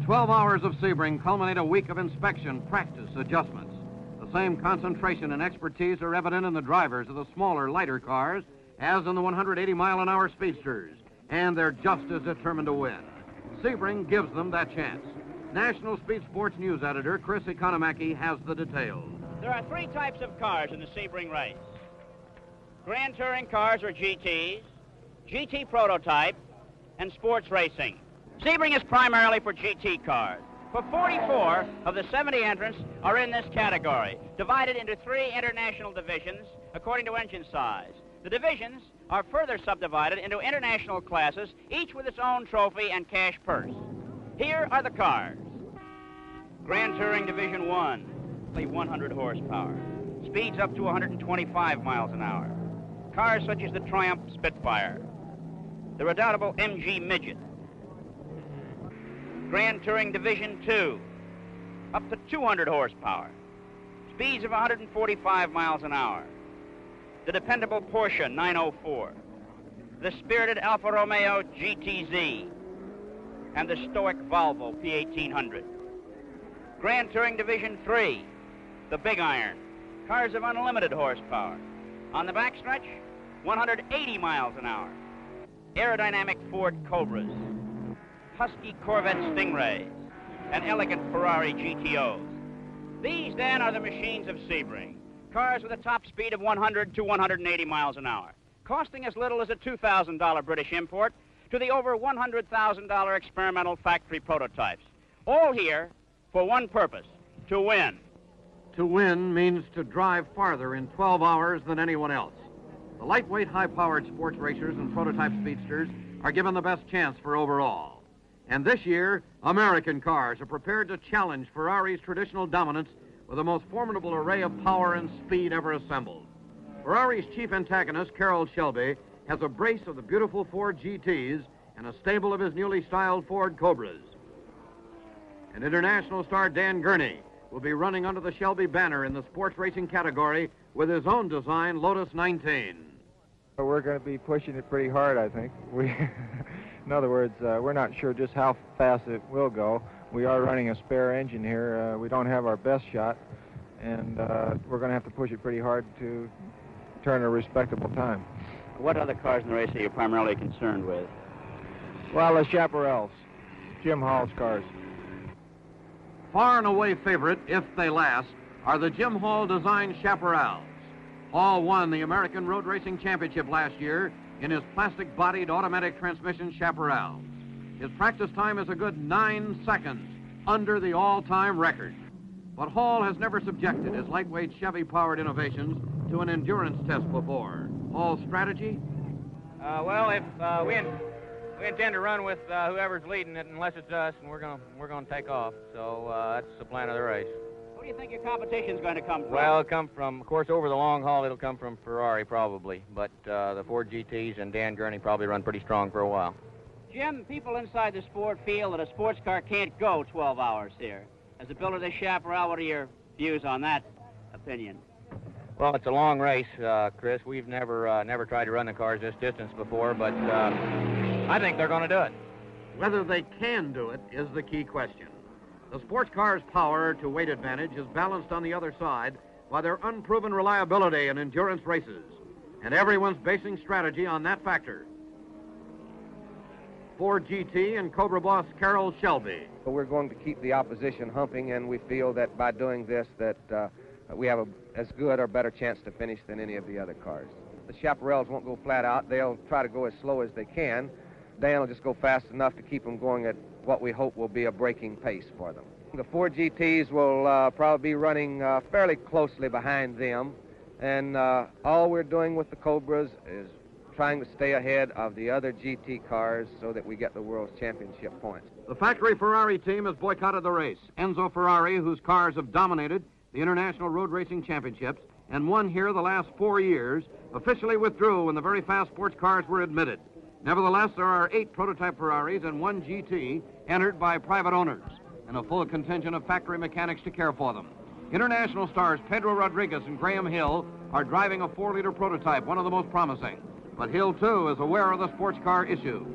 12 hours of Sebring culminate a week of inspection, practice, adjustments. The same concentration and expertise are evident in the drivers of the smaller, lighter cars as in the 180-mile-an-hour speedsters, and they're just as determined to win. Sebring gives them that chance. National Speed Sports News Editor Chris Economaki has the details. There are three types of cars in the Sebring race. Grand Touring cars or GTs, GT prototype, and sports racing. Sebring is primarily for GT cars. For 44 of the 70 entrants are in this category, divided into three international divisions according to engine size. The divisions are further subdivided into international classes, each with its own trophy and cash purse. Here are the cars. Grand Touring Division 1, 100 horsepower. Speeds up to 125 miles an hour. Cars such as the Triumph Spitfire, the redoubtable MG Midget. Grand Touring Division 2, up to 200 horsepower. Speeds of 145 miles an hour. The dependable Porsche 904, the spirited Alfa Romeo GTZ, and the stoic Volvo P1800. Grand Touring Division 3, the Big Iron, cars of unlimited horsepower. On the backstretch, 180 miles an hour. Aerodynamic Ford Cobras, husky Corvette Stingrays, and elegant Ferrari GTOs. These, then, are the machines of Sebring. Cars with a top speed of 100 to 180 miles an hour, costing as little as a $2,000 British import to the over $100,000 experimental factory prototypes. All here for one purpose, to win. To win means to drive farther in 12 hours than anyone else. The lightweight, high-powered sports racers and prototype speedsters are given the best chance for overall. And this year, American cars are prepared to challenge Ferrari's traditional dominance with the most formidable array of power and speed ever assembled. Ferrari's chief antagonist, Carroll Shelby, has a brace of the beautiful Ford GTs and a stable of his newly styled Ford Cobras. And international star Dan Gurney will be running under the Shelby banner in the sports racing category with his own design Lotus 19. We're going to be pushing it pretty hard, I think. In other words, we're not sure just how fast it will go. We are running a spare engine here. We don't have our best shot, and we're going to have to push it pretty hard to turn a respectable time. What other cars in the race are you primarily concerned with? Well, the Chaparrals, Jim Hall's cars. Far and away favorite, if they last, are the Jim Hall designed Chaparrals. Hall won the American Road Racing Championship last year in his plastic-bodied automatic transmission Chaparral. His practice time is a good 9 seconds, under the all-time record. But Hall has never subjected his lightweight Chevy-powered innovations to an endurance test before. Hall's strategy? We intend to run with whoever's leading it, unless it's us, and we're going to take off. So that's the plan of the race. Who do you think your competition's going to come from? Well, it'll come from, of course, over the long haul, it'll come from Ferrari probably, but the Ford GTs and Dan Gurney probably run pretty strong for a while. Jim, people inside the sport feel that a sports car can't go 12 hours here. As a builder of the Chaparral, what are your views on that opinion? Well, it's a long race, Chris. We've never tried to run the cars this distance before, but I think they're going to do it. Whether they can do it is the key question. The sports car's power to weight advantage is balanced on the other side by their unproven reliability in endurance races, and everyone's basing strategy on that factor. Ford GT and Cobra boss Carroll Shelby. We're going to keep the opposition humping, and we feel that by doing this that we have as good or better chance to finish than any of the other cars. The Chaparrals won't go flat out. They'll try to go as slow as they can. Dan will just go fast enough to keep them going at what we hope will be a braking pace for them. The Ford GTs will probably be running fairly closely behind them, and all we're doing with the Cobras is trying to stay ahead of the other GT cars so that we get the World's Championship points. The factory Ferrari team has boycotted the race. Enzo Ferrari, whose cars have dominated the International Road Racing Championships and won here the last 4 years, officially withdrew when the very fast sports cars were admitted. Nevertheless, there are 8 prototype Ferraris and 1 GT entered by private owners and a full contingent of factory mechanics to care for them. International stars Pedro Rodriguez and Graham Hill are driving a 4-liter prototype, one of the most promising. But Hill, too, is aware of the sports car issue.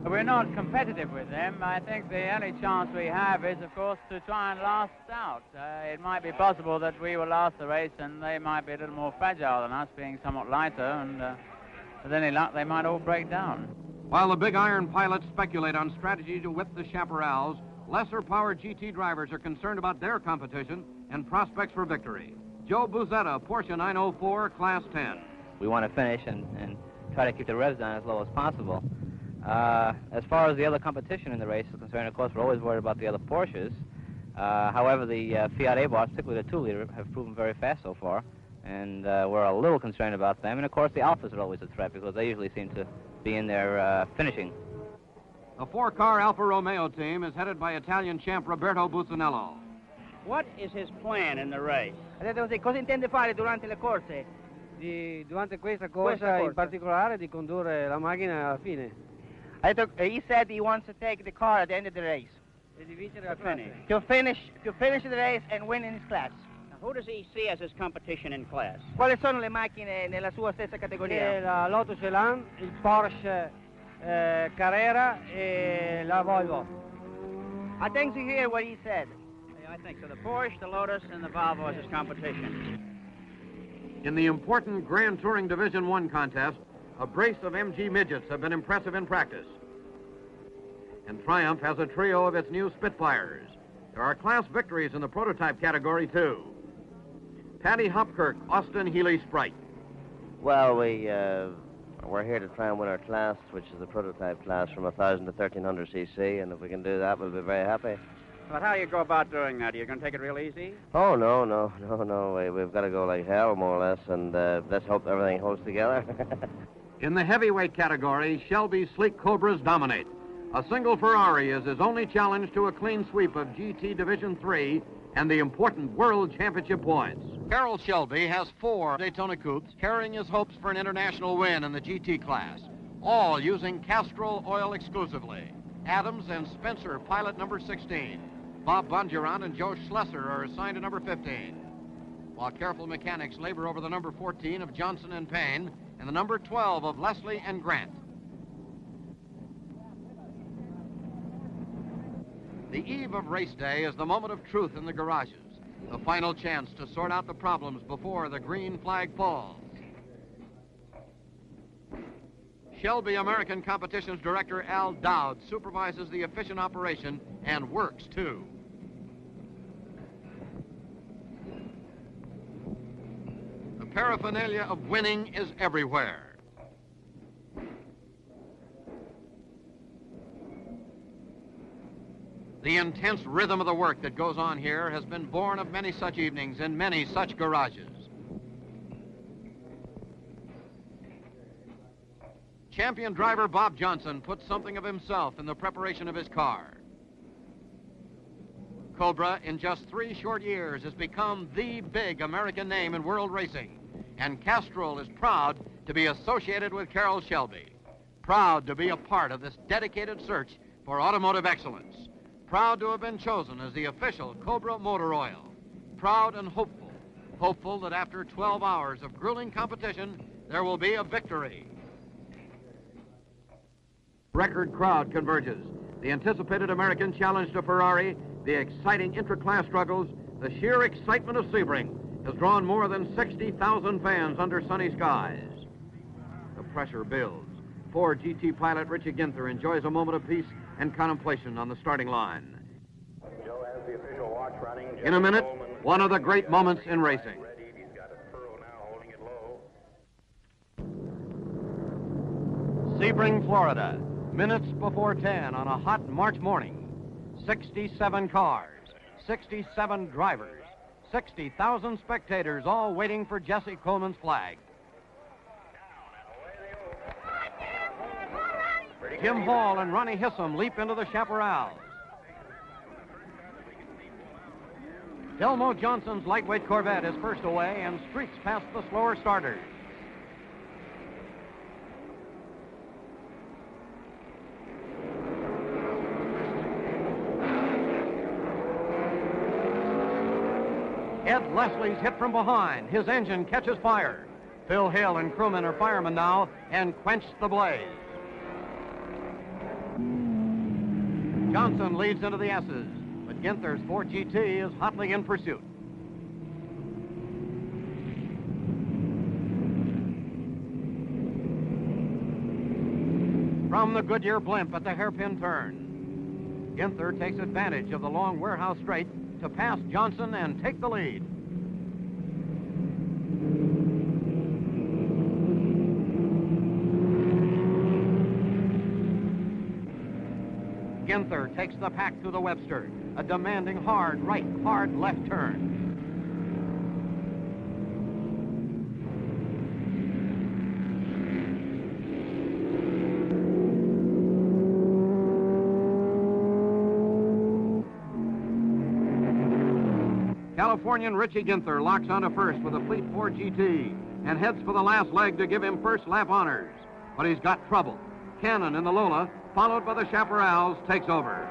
We're not competitive with them. I think the only chance we have is, of course, to try and last out. It might be possible that we will last the race and they might be a little more fragile than us, being somewhat lighter, and with any luck, they might all break down. While the big iron pilots speculate on strategy to whip the Chaparrals, lesser-powered GT drivers are concerned about their competition and prospects for victory. Joe Buzetta, Porsche 904, Class 10. We want to finish and try to keep the revs down as low as possible. As far as the other competition in the race is concerned, of course, we're always worried about the other Porsches. However, the Fiat A-Boss, particularly the 2-liter, have proven very fast so far, and we're a little concerned about them. And, of course, the Alphas are always a threat because they usually seem to be in there finishing. The 4-car Alfa Romeo team is headed by Italian champ Roberto Buzzanello. What is his plan in the race? Cosa intende fare durante le corse? Durante questa corsa in particolare di condurre la macchina alla fine. He said he wants to take the car at the end of the race. E di vincere la classe. To finish the race and win in his class. Now, who does he see as his competition in class? Quali sono le macchine nella sua stessa categoria? La Lotus Elan, il Porsche Carrera e la Volvo. I think to hear what he said. Yeah, I think so. The Porsche, the Lotus, and the Volvo is his competition. In the important Grand Touring Division 1 contest, a brace of MG midgets have been impressive in practice. And Triumph has a trio of its new Spitfires. There are class victories in the prototype category, too. Paddy Hopkirk, Austin Healey Sprite. Well, we're here to try and win our class, which is the prototype class from 1,000 to 1,300 cc, and if we can do that, we'll be very happy. But how do you go about doing that? Are you going to take it real easy? Oh, no. We've got to go like hell, more or less, and let's hope everything holds together. In the heavyweight category, Shelby's sleek Cobras dominate. A single Ferrari is his only challenge to a clean sweep of GT Division 3 and the important World Championship points. Carroll Shelby has 4 Daytona Coupes, carrying his hopes for an international win in the GT class, all using Castrol oil exclusively. Adams and Spencer pilot number 16. Bob Bondurant and Joe Schlesser are assigned to number 15, while careful mechanics labor over the number 14 of Johnson and Payne and the number 12 of Leslie and Grant. The eve of race day is the moment of truth in the garages, the final chance to sort out the problems before the green flag falls. Shelby American Competitions Director Al Dowd supervises the efficient operation and works, too. The paraphernalia of winning is everywhere. The intense rhythm of the work that goes on here has been born of many such evenings in many such garages. Champion driver Bob Johnson put something of himself in the preparation of his car. Cobra, in just 3 short years, has become the big American name in world racing, and Castrol is proud to be associated with Carroll Shelby, proud to be a part of this dedicated search for automotive excellence, proud to have been chosen as the official Cobra motor oil, proud and hopeful that after 12 hours of grueling competition, there will be a victory. Record crowd converges. The anticipated American challenge to Ferrari, the exciting intra-class struggles, the sheer excitement of Sebring has drawn more than 60,000 fans under sunny skies. The pressure builds. Ford GT pilot Richie Ginther enjoys a moment of peace and contemplation on the starting line. In a minute, one of the great moments in racing. Sebring, Florida. Minutes before 10 on a hot March morning. 67 cars, 67 drivers, 60,000 spectators all waiting for Jesse Coleman's flag. Jim Hall and Ronnie Hissam leap into the Chaparral. Delmo Johnson's lightweight Corvette is first away and streaks past the slower starters. Ed Leslie's hit from behind. His engine catches fire. Phil Hill and crewmen are firemen now and quench the blaze. Johnson leads into the S's, but Ginther's Ford GT is hotly in pursuit. From the Goodyear blimp at the hairpin turn, Ginther takes advantage of the long warehouse straight to pass Johnson and take the lead. Ginther takes the pack to the Webster, a demanding hard right, hard left turn. Californian Richie Ginther locks onto first with a fleet Ford GT and heads for the last leg to give him first lap honors. But he's got trouble. Cannon in the Lola, followed by the Chaparrals, takes over.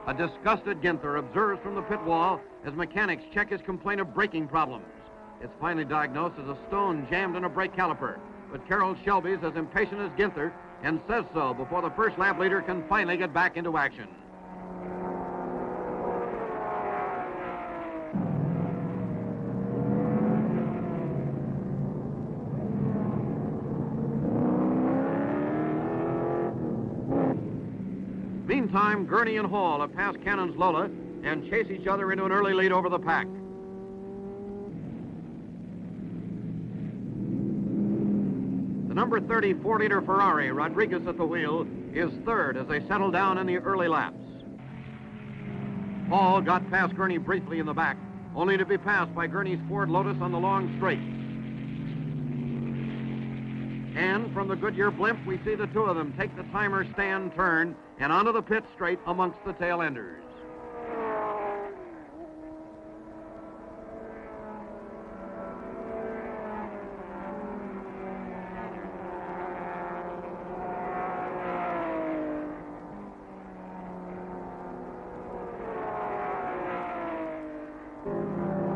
A disgusted Ginther observes from the pit wall as mechanics check his complaint of braking problems. It's finally diagnosed as a stone jammed in a brake caliper. But Carroll Shelby's as impatient as Ginther and says so before the first lap leader can finally get back into action. Meantime, Gurney and Hall have passed Cannon's Lola and chase each other into an early lead over the pack. The number 30 4-liter Ferrari, Rodriguez at the wheel, is third as they settle down in the early laps. Hall got past Gurney briefly in the back, only to be passed by Gurney's Ford Lotus on the long straight. And from the Goodyear blimp, we see the two of them take the timer stand turn and onto the pit straight amongst the tail enders.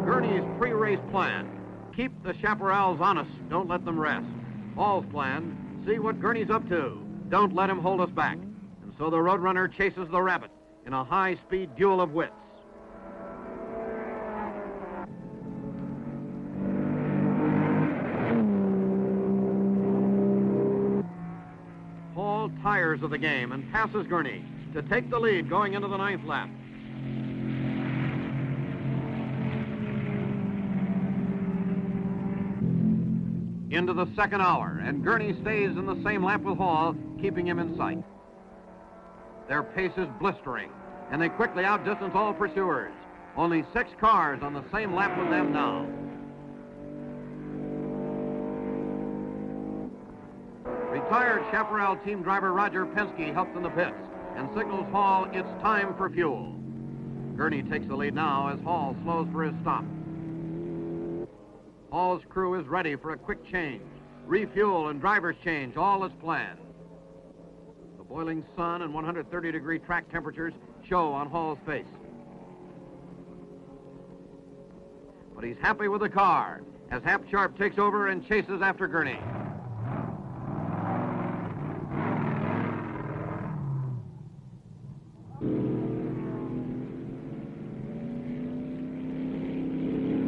Gurney's pre-race plan: keep the Chaparrals honest, don't let them rest. Hall's plan: see what Gurney's up to, don't let him hold us back. And so the Roadrunner chases the Rabbit in a high-speed duel of wits. Hall tires of the game and passes Gurney to take the lead going into the 9th lap. Into the 2nd hour, and Gurney stays in the same lap with Hall, keeping him in sight. Their pace is blistering, and they quickly outdistance all pursuers. Only 6 cars on the same lap with them now. Retired Chaparral team driver Roger Penske helps in the pits and signals Hall it's time for fuel. Gurney takes the lead now as Hall slows for his stop. Hall's crew is ready for a quick change. Refuel and driver's change, all is planned. The boiling sun and 130-degree track temperatures show on Hall's face. But he's happy with the car as Hap Sharp takes over and chases after Gurney.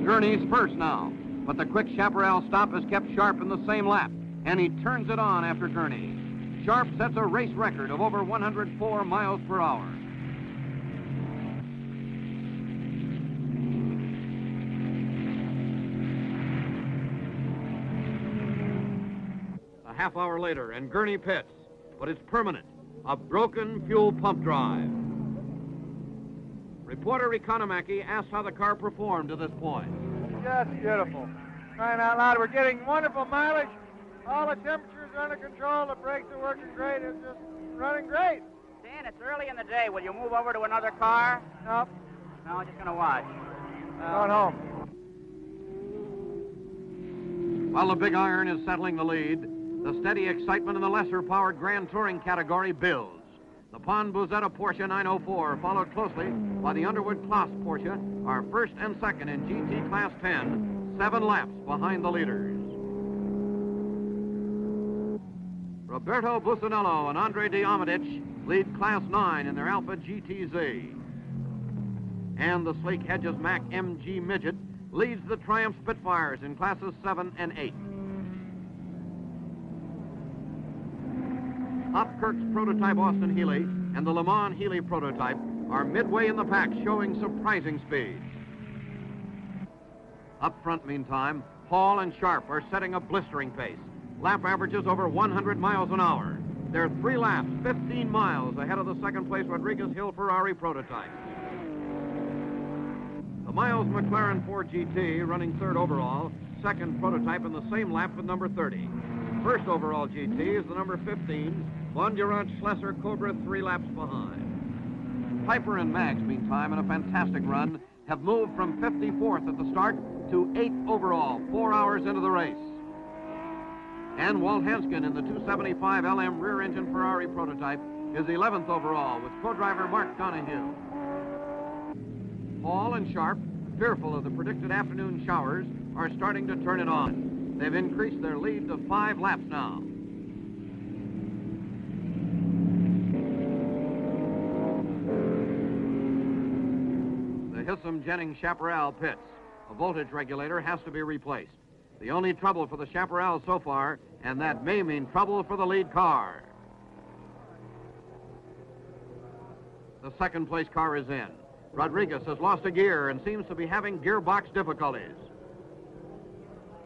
Gurney's first now. But the quick Chaparral stop has kept Sharp in the same lap, and he turns it on after Gurney. Sharp sets a race record of over 104 miles per hour. A half hour later, and Gurney pits, but it's permanent, a broken fuel pump drive. Reporter Economaki asked how the car performed to this point. Just beautiful. Crying out loud, we're getting wonderful mileage. All the temperatures are under control. The brakes are working great. It's just running great. Dan, it's early in the day. Will you move over to another car? Nope. No, I'm just going to watch. Going home. While the Big Iron is settling the lead, the steady excitement in the lesser-powered Grand Touring category builds. The Pon Buzetta Porsche 904, followed closely by the Underwood Class Porsche, are first and second in GT Class 10, 7 laps behind the leaders. Roberto Busanello and Andre Diamidich lead Class 9 in their Alpha GTZ. And the sleek Hedges Mack MG Midget leads the Triumph Spitfires in Classes 7 and 8. Hopkirk's prototype Austin Healey and the Le Mans Healey prototype are midway in the pack, showing surprising speed. Up front, meantime, Hall and Sharp are setting a blistering pace. Lap averages over 100 miles an hour. They're 3 laps, 15 miles ahead of the second-place Rodriguez Hill Ferrari prototype. The Miles McLaren 4 GT, running third overall, second prototype in the same lap with number 30. First overall GT is the number 15, Bondurant Schlesser Cobra 3 laps behind. Piper and Mags, meantime, in a fantastic run, have moved from 54th at the start to 8th overall, 4 hours into the race. And Walt Hanskin in the 275 LM rear-engine Ferrari prototype is 11th overall with co-driver Mark Donahue. Hall and Sharp, fearful of the predicted afternoon showers, are starting to turn it on. They've increased their lead to 5 laps now. The Hissam-Jennings Chaparral pits. A voltage regulator has to be replaced. The only trouble for the Chaparral so far, and that may mean trouble for the lead car. The second-place car is in. Rodriguez has lost a gear and seems to be having gearbox difficulties.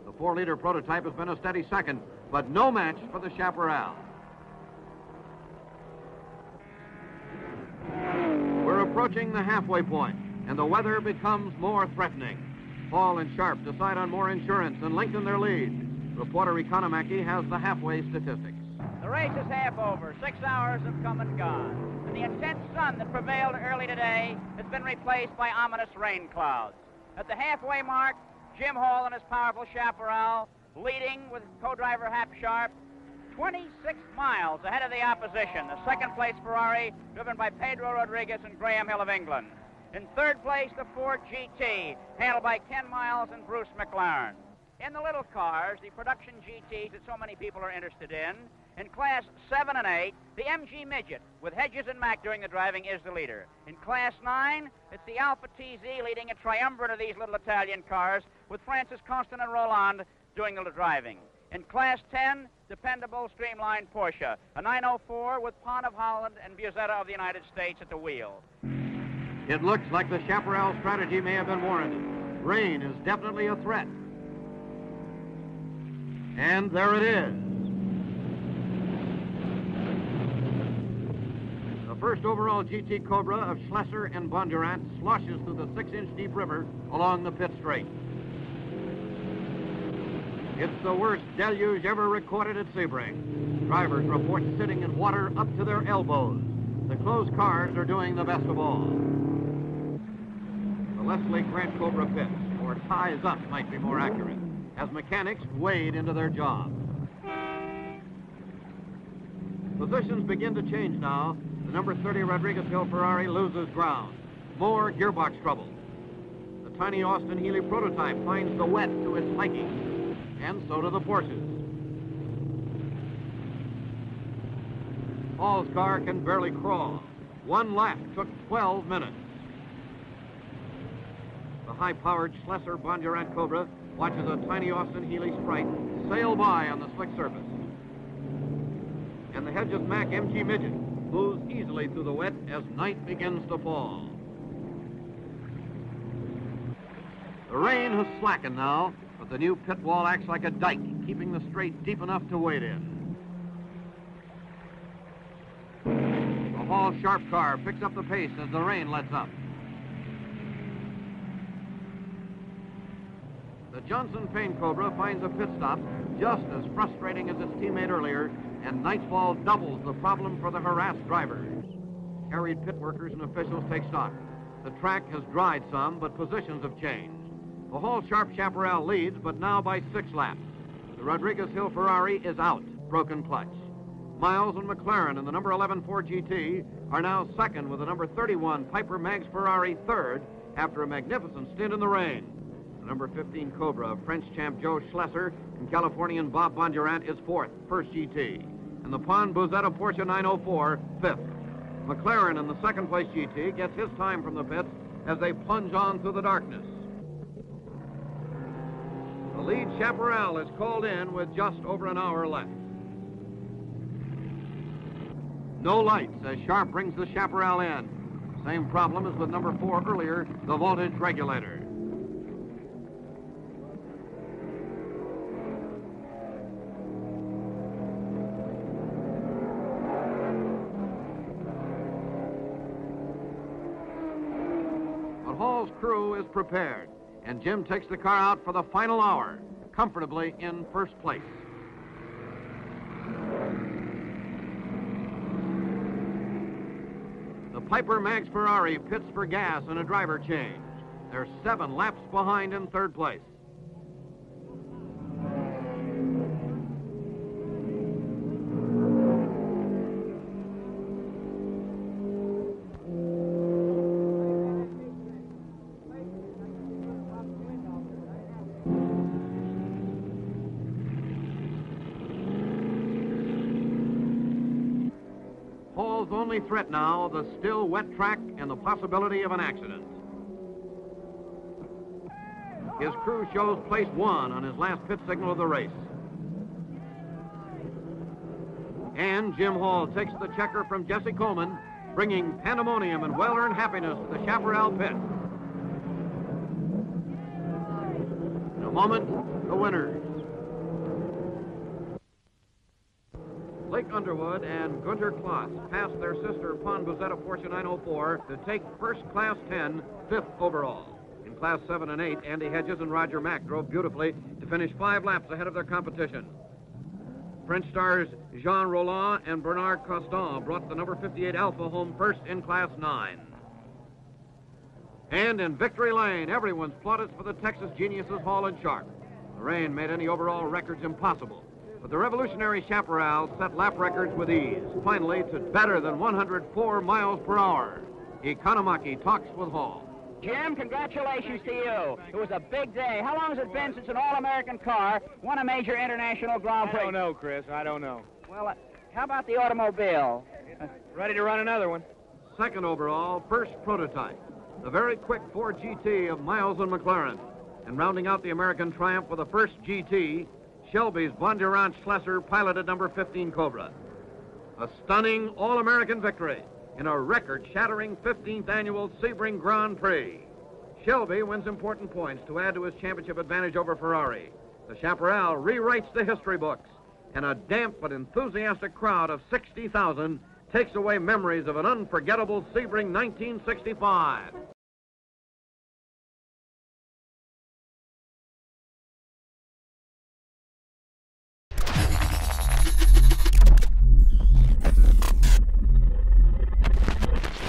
The 4-liter prototype has been a steady second, but no match for the Chaparral. We're approaching the halfway point, and the weather becomes more threatening. Hall and Sharp decide on more insurance and lengthen their lead. Reporter Economaki has the halfway statistics. The race is half over. 6 hours have come and gone. And the intense sun that prevailed early today has been replaced by ominous rain clouds. At the halfway mark, Jim Hall and his powerful Chaparral leading with co-driver Hap Sharp 26 miles ahead of the opposition. The second-place Ferrari driven by Pedro Rodriguez and Graham Hill of England. In third place, the Ford GT, handled by Ken Miles and Bruce McLaren. In the little cars, the production GTs that so many people are interested in Class 7 and 8, the MG Midget, with Hedges and Mack doing the driving, is the leader. In Class 9, it's the Alpha TZ leading a triumvirate of these little Italian cars, with Francis Constant and Roland doing the driving. In Class 10, dependable, streamlined Porsche, a 904 with Pon of Holland and Buzetta of the United States at the wheel. It looks like the Chaparral strategy may have been warranted. Rain is definitely a threat. And there it is. The first overall GT Cobra of Schlesser and Bondurant sloshes through the 6-inch deep river along the pit straight. It's the worst deluge ever recorded at Sebring. Drivers report sitting in water up to their elbows. The closed cars are doing the best of all. The Leslie Grant Cobra pits, or ties up might be more accurate, as mechanics wade into their job. Positions begin to change now. The number 30 Rodriguez Hill Ferrari loses ground. More gearbox trouble. The tiny Austin Healey prototype finds the wet to its liking, and so do the Porsches. Hall's car can barely crawl. 1 lap took 12 minutes. The high-powered Schlesser Bondurant Cobra watches a tiny Austin Healey Sprite sail by on the slick surface. And the Hedges Mack MG Midget moves easily through the wet as night begins to fall. The rain has slackened now, but the new pit wall acts like a dike, keeping the straight deep enough to wade in. The Hall Sharp car picks up the pace as the rain lets up. The Johnson Payne Cobra finds a pit stop just as frustrating as its teammate earlier, and nightfall doubles the problem for the harassed drivers. Harried pit workers and officials take stock. The track has dried some, but positions have changed. The Hall Sharp Chaparral leads, but now by 6 laps. The Rodriguez Hill Ferrari is out, broken clutch. Miles and McLaren and the number 11 Ford GT are now second, with the number 31 Piper Mags Ferrari third after a magnificent stint in the rain. The number 15 Cobra of French champ Joe Schlesser and Californian Bob Bondurant is fourth, first GT. and the Pon Buzetta Porsche 904 fifth. McLaren in the second place GT gets his time from the pits as they plunge on through the darkness. The lead Chaparral is called in with just over an hour left. No lights as Sharp brings the Chaparral in. Same problem as with number 4 earlier, the voltage regulator. But Hall's crew is prepared, and Jim takes the car out for the final hour, comfortably in first place. The Piper Mags Ferrari pits for gas and a driver change. They're 7 laps behind in third place. Hall's only threat now, the still wet track and the possibility of an accident. His crew shows place 1 on his last pit signal of the race. And Jim Hall takes the checker from Jesse Coleman, bringing pandemonium and well-earned happiness to the Chaparral pit. In a moment, the winners. Blake Underwood and Gunter Kloss passed their sister Pon Buzetta Porsche 904 to take first class 10, 5th overall. In class 7 and 8, Andy Hedges and Roger Mack drove beautifully to finish 5 laps ahead of their competition. French stars Jean Roland and Bernard Costin brought the number 58 Alpha home first in class 9. And in victory lane, everyone's plaudits for the Texas geniuses Hall and Sharp. The rain made any overall records impossible. But the revolutionary Chaparral set lap records with ease, finally to better than 104 miles per hour. Economaki talks with Hall. Jim, congratulations to you. It was a big day. How long has it been since an All-American car won a major international Grand Prix? I don't know, Chris. I don't know. Well, how about the automobile? Ready to run another one. Second overall, first prototype. The very quick Ford GT of Miles and McLaren. And rounding out the American triumph with the first GT, Shelby's Bondurant Schlesser piloted number 15 Cobra. A stunning All-American victory in a record-shattering 15th annual Sebring Grand Prix. Shelby wins important points to add to his championship advantage over Ferrari. The Chaparral rewrites the history books, and a damp but enthusiastic crowd of 60,000 takes away memories of an unforgettable Sebring 1965.